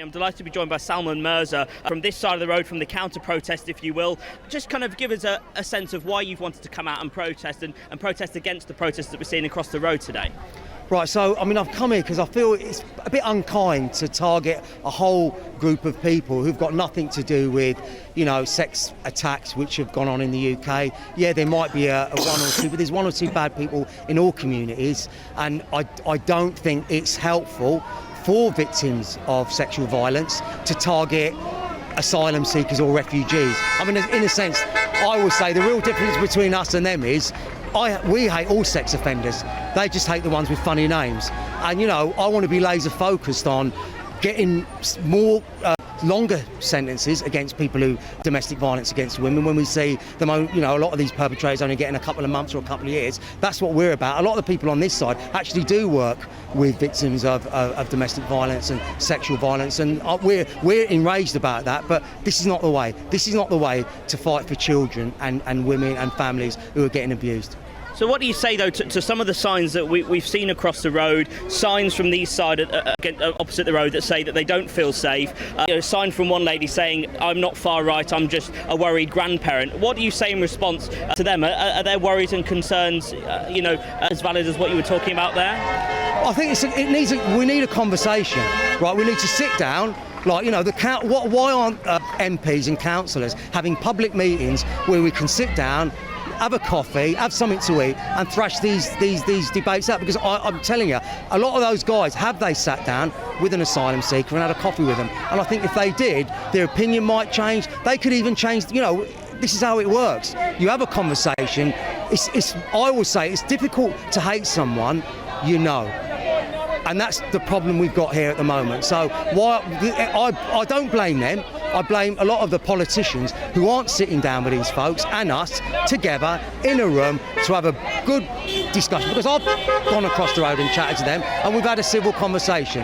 I'm delighted to be joined by Salman Mirza from this side of the road, from the counter-protest, if you will. Just kind of give us a sense of why you've wanted to come out and protest and protest against the protests that we're seeing across the road today. Right, so I've come here because I feel it's a bit unkind to target a whole group of people who've got nothing to do with, sex attacks which have gone on in the UK. Yeah, there might be a one or two, but there's one or two bad people in all communities, and I don't think it's helpful for victims of sexual violence to target asylum seekers or refugees. I mean, in a sense, I will say the real difference between us and them is we hate all sex offenders. They just hate the ones with funny names. And, I want to be laser focused on getting more longer sentences against people who domestic violence against women. When we see them, a lot of these perpetrators only getting a couple of months or a couple of years, that's what we're about. A lot of the people on this side actually do work with victims of domestic violence and sexual violence, and we're enraged about that. But this is not the way. This is not the way to fight for children and women and families who are getting abused. So what do you say, though, to some of the signs that we've seen across the road, signs from these side opposite the road that say that they don't feel safe, a sign from one lady saying, "I'm not far right, I'm just a worried grandparent." What do you say in response to them? Are their worries and concerns, as valid as what you were talking about there? I think we need a conversation, right? We need to sit down. Why aren't MPs and councillors having public meetings where we can sit down, have a coffee, have something to eat, and thrash these debates out? Because I'm telling you, a lot of those guys, have they sat down with an asylum seeker and had a coffee with them? And I think if they did, their opinion might change. They could even change. This is how it works. You have a conversation. I will say it's difficult to hate someone, and that's the problem we've got here at the moment. So I don't blame them. I blame a lot of the politicians who aren't sitting down with these folks and us together in a room to have a good discussion. Because I've gone across the road and chatted to them, and we've had a civil conversation.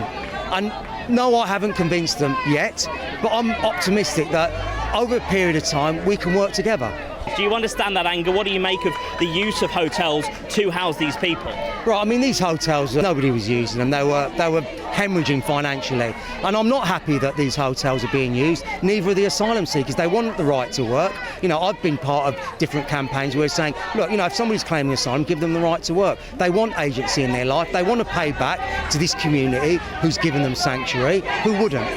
And no, I haven't convinced them yet, but I'm optimistic that over a period of time we can work together. Do you understand that anger? What do you make of the use of hotels to house these people? Right, I mean, these hotels, nobody was using them. They were hemorrhaging financially. And I'm not happy that these hotels are being used. Neither are the asylum seekers. They want the right to work. I've been part of different campaigns where we're saying, look, if somebody's claiming asylum, give them the right to work. They want agency in their life. They want to pay back to this community who's given them sanctuary. Who wouldn't?